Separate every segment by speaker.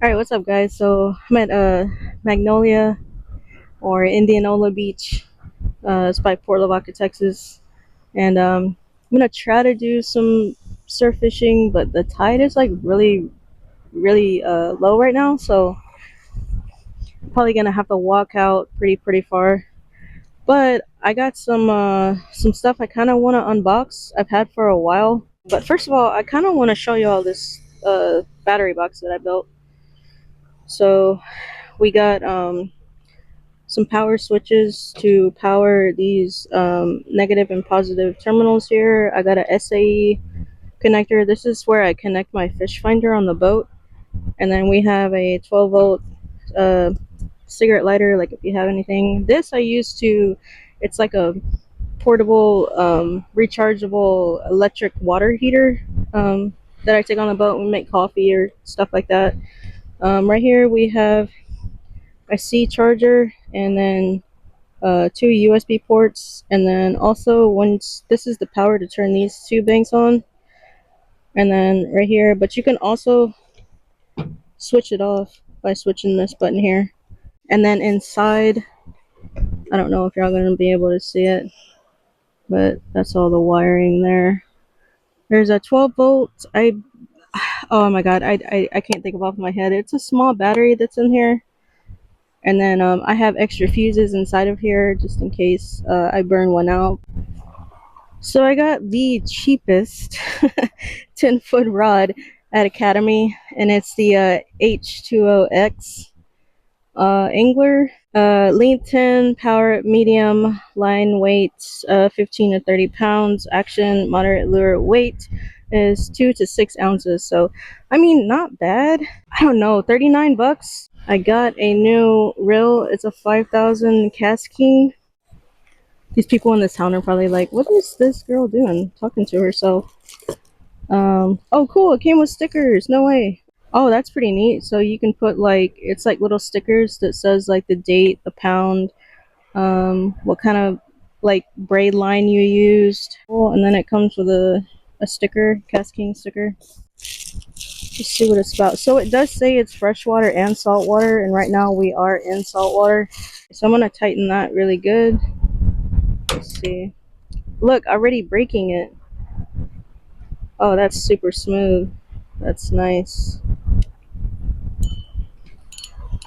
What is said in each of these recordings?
Speaker 1: Alright, what's up guys? So I'm at Magnolia or Indianola Beach. It's by Port Lavaca, Texas. And I'm gonna try to do some surf fishing, but the tide is like really low right now, so I'm probably gonna have to walk out pretty far. But I got some stuff I kinda wanna unbox. I've had for a while. But first of all, I kinda wanna show you all this battery box that I built. So we got some power switches to power these negative and positive terminals here. I got a SAE connector. This is where I connect my fish finder on the boat. And then we have a 12-volt uh, cigarette lighter, like if you have anything. This I use to, it's like a portable rechargeable electric water heater that I take on the boat when we make coffee or stuff like that. Right here we have a C charger, and then two USB ports, and then also once this is the power to turn these two banks on, and then right here. But you can also switch it off by switching this button here. And then inside, I don't know if y'all gonna be able to see it, but that's all the wiring there. There's a 12 volt. Oh my god, I can't think of off my head. It's a small battery that's in here. And then I have extra fuses inside of here just in case I burn one out. So I got the cheapest 10-foot rod at Academy, and it's the H20X angler. Length 10, power medium, line weight 15 to 30 pounds, action moderate, lure weight is 2 to 6 ounces. So, I mean, not bad. I don't know, 39 bucks. I got a new reel. It's a 5,000 KastKing. These people in this town are probably like, what is this girl doing? Talking to herself. Oh cool, it came with stickers. No way. Oh, that's pretty neat. So you can put like, it's like little stickers that says like the date, the pound, what kind of like braid line you used. Oh, and then it comes with a sticker, KastKing sticker. Let's see what it's about. So it does say it's freshwater and saltwater, and right now we are in saltwater. So I'm gonna tighten that really good. Let's see. Look, already breaking it. Oh, that's super smooth. That's nice.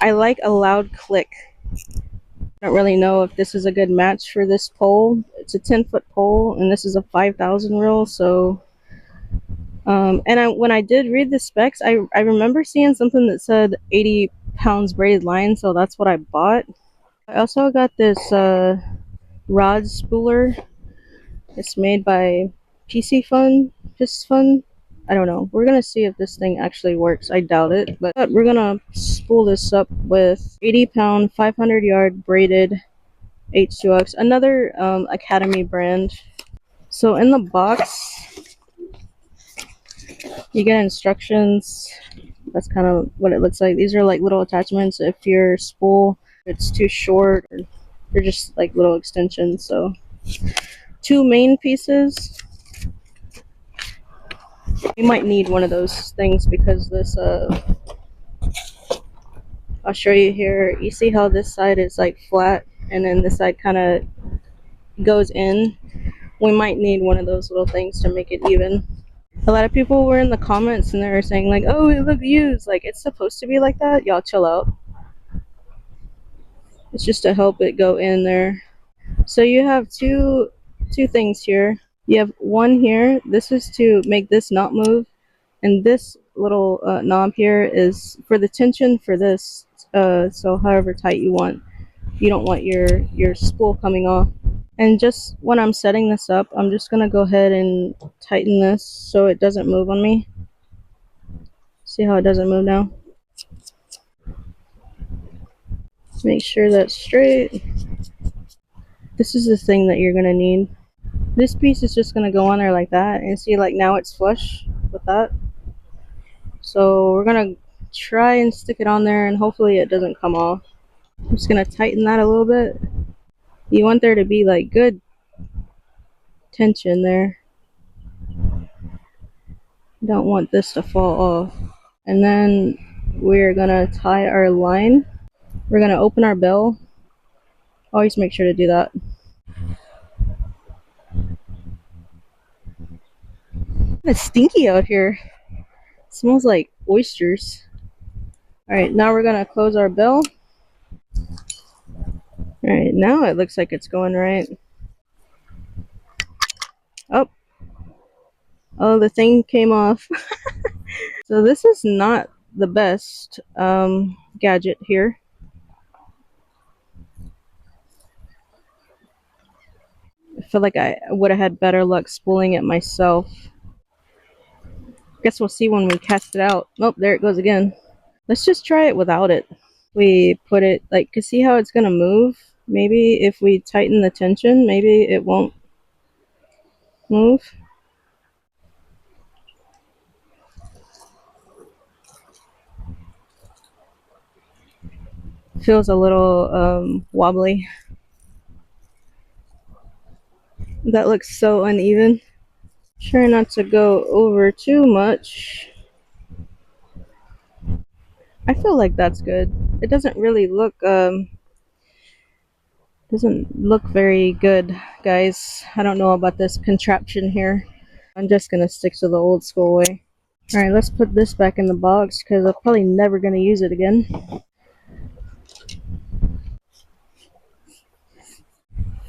Speaker 1: I like a loud click. I don't really know if this is a good match for this pole. It's a 10-foot pole, and this is a 5,000 reel. So, when I did read the specs, I remember seeing something that said 80 pounds braided line, so that's what I bought. I also got this rod spooler. It's made by Piscifun. I don't know. We're gonna see if this thing actually works. I doubt it, but we're gonna spool this up with 80-pound, 500-yard braided H20X, another Academy brand. So in the box, you get instructions. That's kind of what it looks like. These are like little attachments. If your spool it's too short, or they're just like little extensions. So two main pieces. You might need one of those things because this I'll show you here. You see how this side is like flat and then this side kind of goes in? We might need one of those little things to make it even. A lot of people were in the comments and they were saying like, oh, it looked used. Like, it's supposed to be like that. Y'all chill out. It's just to help it go in there. So you have two things here. You have one here. This is to make this not move. And this little knob here is for the tension for this. So however tight you want. You don't want your spool coming off. And just when I'm setting this up, I'm just gonna go ahead and tighten this so it doesn't move on me. See how it doesn't move now? Make sure that's straight. This is the thing that you're gonna need. This piece is just gonna go on there like that, and see, like, now it's flush with that. So we're gonna try and stick it on there and hopefully it doesn't come off. I'm just gonna tighten that a little bit. You want there to be like good tension there. You don't want this to fall off. And then we're gonna tie our line. We're gonna open our bell. Always make sure to do that. It's stinky out here. It smells like oysters. Alright, now we're gonna close our bell. Alright, now it looks like it's going right. Oh. Oh, the thing came off. So this is not the best gadget here. I feel like I would have had better luck spooling it myself. Guess we'll see when we cast it out. Oh, there it goes again. Let's just try it without it. We put it, like, cause see how it's gonna move? Maybe if we tighten the tension, maybe it won't move. Feels a little wobbly. That looks so uneven. Try not to go over too much. I feel like that's good. It doesn't really look doesn't look very good, guys. I don't know about this contraption here. I'm just gonna stick to the old school way. Alright, let's put this back in the box because I'm probably never gonna use it again.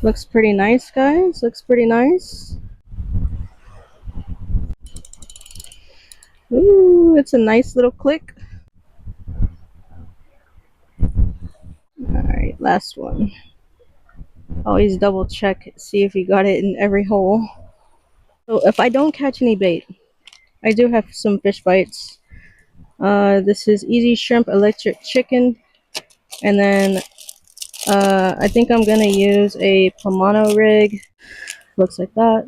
Speaker 1: Looks pretty nice, guys. Looks pretty nice. Ooh, it's a nice little click. Alright, last one. Always double check, see if you got it in every hole. So if I don't catch any bait, I do have some fish bites. This is Easy Shrimp Electric Chicken. And then I think I'm gonna use a Pomano rig. Looks like that.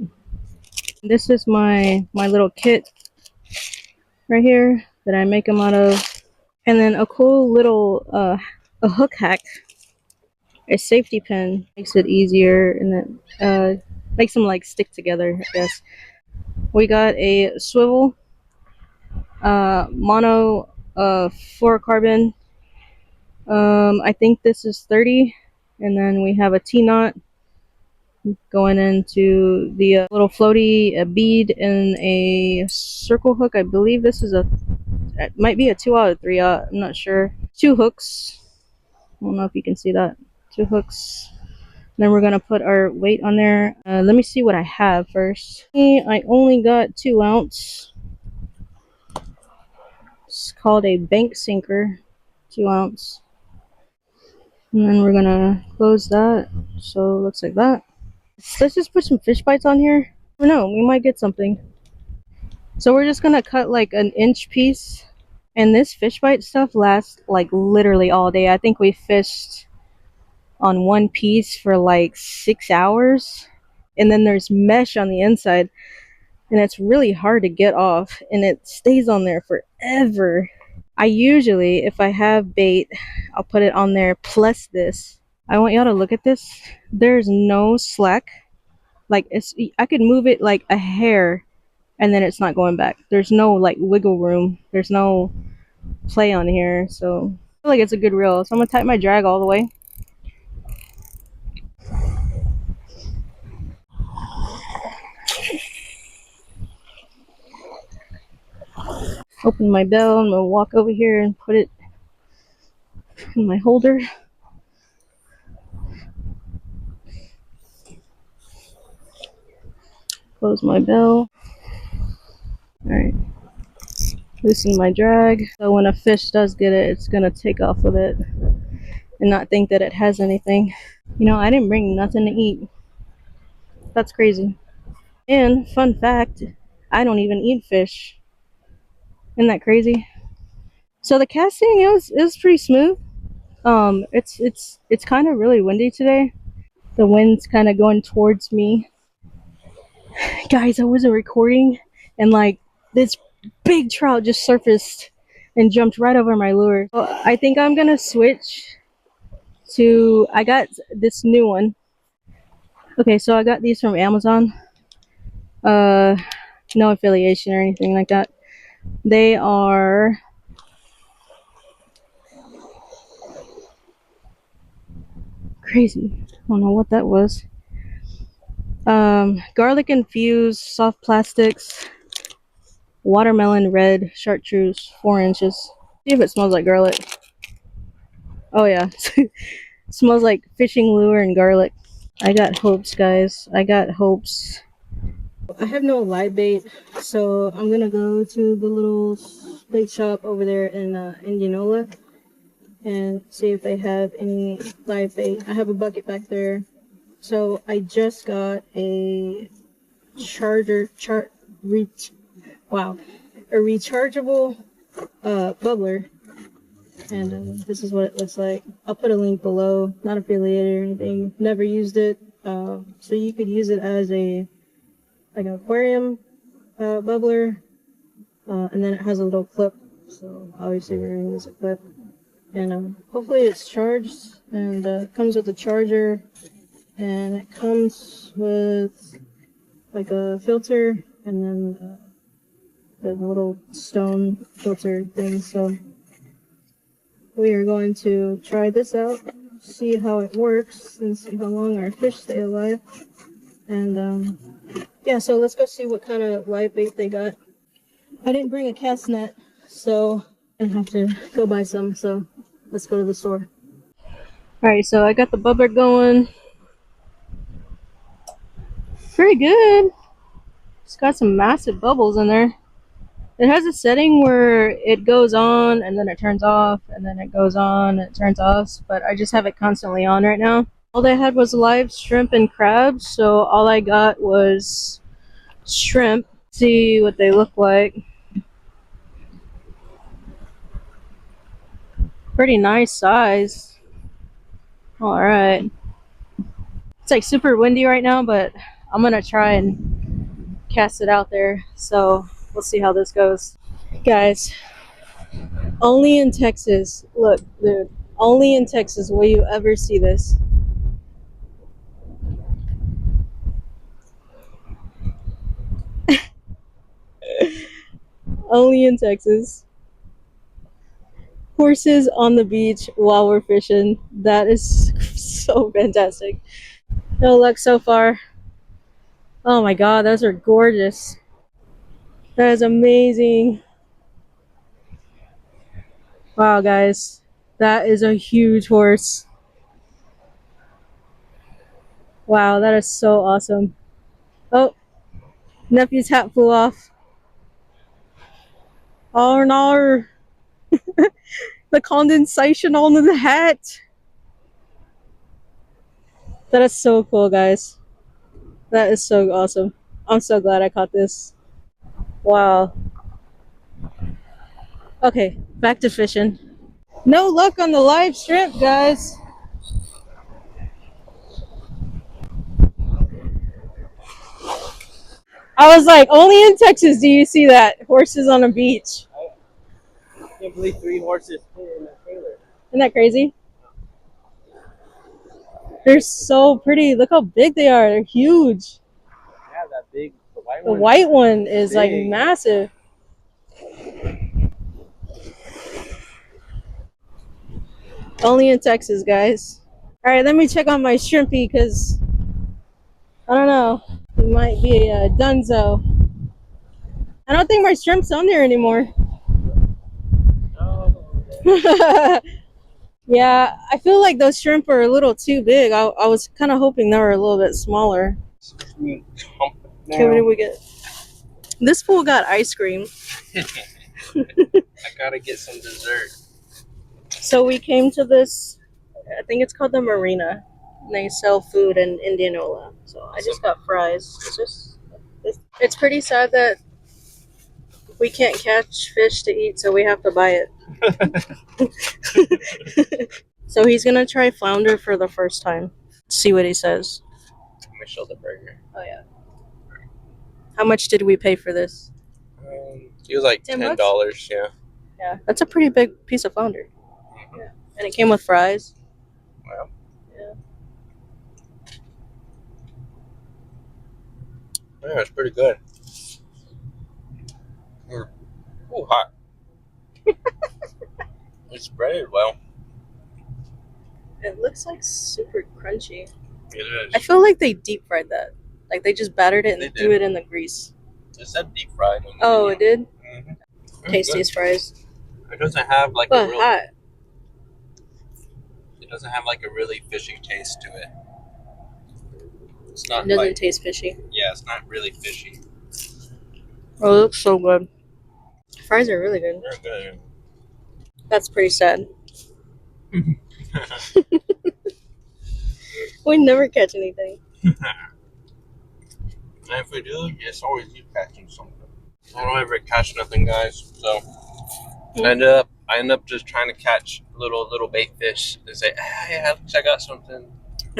Speaker 1: This is my little kit right here that I make them out of. And then a cool little a hook hack. A safety pin makes it easier, and then makes them like stick together, I guess. We got a swivel, mono fluorocarbon. I think this is 30, and then we have a T-knot going into the little floaty, a bead, and a circle hook. I believe this is it might be a 2 out of 3 out, I'm not sure. 2 hooks. I don't know if you can see that. 2 hooks. Then we're gonna put our weight on there. Let me see what I have first. I only got 2 ounce. It's called a bank sinker, 2 ounce. And then we're gonna close that. So it looks like that. Let's just put some fish bites on here. I don't know, we might get something. So we're just gonna cut like an inch piece. And this fish bite stuff lasts like literally all day. I think we fished on one piece for like 6 hours, and then there's mesh on the inside, and it's really hard to get off, and it stays on there forever. I usually, if I have bait, I'll put it on there plus this. I want y'all to look at this. There's no slack. Like, I could move it like a hair and then it's not going back. There's no like wiggle room. There's no play on here, so I feel like it's a good reel. So I'm gonna tighten my drag all the way. Open my bell. I'm gonna walk over here and put it in my holder. Close my bell. Alright. Loosen my drag. So when a fish does get it, it's gonna take off with it and not think that it has anything. You know, I didn't bring nothing to eat. That's crazy. And fun fact, I don't even eat fish. Isn't that crazy? So the casting is pretty smooth. It's kind of really windy today. The wind's kind of going towards me. Guys, I wasn't recording, and like this big trout just surfaced and jumped right over my lure. So I think I'm gonna switch to, I got this new one. Okay, so I got these from Amazon. No affiliation or anything like that. They are crazy. I don't know what that was. Garlic infused soft plastics, watermelon red chartreuse, 4 inches. See if it smells like garlic. Oh yeah, smells like fishing lure and garlic. I got hopes, guys. I got hopes. I have no live bait, so I'm gonna go to the little bait shop over there in Indianola and see if they have any live bait. I have a bucket back there. So I just got a a rechargeable bubbler, and this is what it looks like. I'll put a link below. Not affiliated or anything. Never used it. So you could use it as an aquarium bubbler, and then it has a little clip. So obviously we're gonna use a clip, and hopefully it's charged, and it comes with a charger, and it comes with like a filter, and then the little stone filter thing. So we are going to try this out, see how it works, and see how long our fish stay alive. And yeah, so let's go see what kind of live bait they got. I didn't bring a cast net, so I have to go buy some. So let's go to the store. Alright, so I got the bubbler going. Pretty good. It's got some massive bubbles in there. It has a setting where it goes on and then it turns off, and then it goes on and it turns off, but I just have it constantly on right now. All they had was live shrimp and crabs, so all I got was shrimp. See what they look like. Pretty nice size. Alright. It's like super windy right now, but I'm gonna try and cast it out there, so we'll see how this goes. Guys, only in Texas, look, dude, only in Texas will you ever see this. Only in Texas. Horses on the beach while we're fishing. That is so fantastic. No luck so far. Oh my god, those are gorgeous. That is amazing. Wow, guys. That is a huge horse. Wow, that is so awesome. Oh, nephew's hat flew off. Oh no. The condensation on the hat. That is so cool, guys. That is so awesome. I'm so glad I caught this. Wow. Okay, back to fishing. No luck on the live shrimp, guys. I was like, only in Texas do you see that. Horses on a beach.
Speaker 2: I can't believe 3 horses fit in a trailer.
Speaker 1: Isn't that crazy? They're so pretty. Look how big they are. They're huge.
Speaker 2: Yeah, that big, the white
Speaker 1: The
Speaker 2: one.
Speaker 1: white one is
Speaker 2: big.
Speaker 1: like massive. Only in Texas, guys. Alright, let me check on my shrimpy because I don't know. It might be a dunzo. I don't think my shrimp's on there anymore.
Speaker 2: Oh.
Speaker 1: Yeah, I feel like those shrimp are a little too big. I was kind of hoping they were a little bit smaller. Okay, what did we get? This fool got ice cream.
Speaker 2: I gotta get some dessert.
Speaker 1: So we came to this, I think it's called the Marina. And they sell food in Indianola. So I just got fries. It's pretty sad that we can't catch fish to eat, so we have to buy it. So he's gonna try flounder for the first time. See what he says.
Speaker 2: I'm gonna show the burger.
Speaker 1: Oh yeah. How much did we pay for this?
Speaker 2: It was like $10. Yeah.
Speaker 1: Yeah, that's a pretty big piece of flounder. Yeah, and it came with fries.
Speaker 2: Wow.
Speaker 1: Yeah.
Speaker 2: Yeah, it's pretty good. Oh, hot. It's breaded well.
Speaker 1: It looks like super crunchy.
Speaker 2: It is.
Speaker 1: I feel like they deep fried that. Like they just battered it
Speaker 2: They
Speaker 1: and
Speaker 2: did.
Speaker 1: threw it in the grease.
Speaker 2: It said deep fried. On the
Speaker 1: Oh,
Speaker 2: menu.
Speaker 1: it did?
Speaker 2: Mm-hmm.
Speaker 1: Tastiest fries.
Speaker 2: It doesn't have like
Speaker 1: But
Speaker 2: a real.
Speaker 1: hot.
Speaker 2: It doesn't have like a really fishy taste to it. It's not
Speaker 1: It doesn't
Speaker 2: like,
Speaker 1: taste fishy.
Speaker 2: yeah, it's not really fishy.
Speaker 1: Oh, it looks so good. Fries are really good.
Speaker 2: They're good.
Speaker 1: That's pretty sad. We never catch anything.
Speaker 2: And if we do, it's always you catching something. I don't ever catch nothing, guys. So I end up just trying to catch little bait fish and say, "Hey, I got something."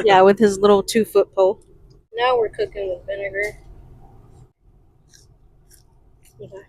Speaker 1: Yeah, with his little 2-foot pole. Now we're cooking with vinegar. Okay.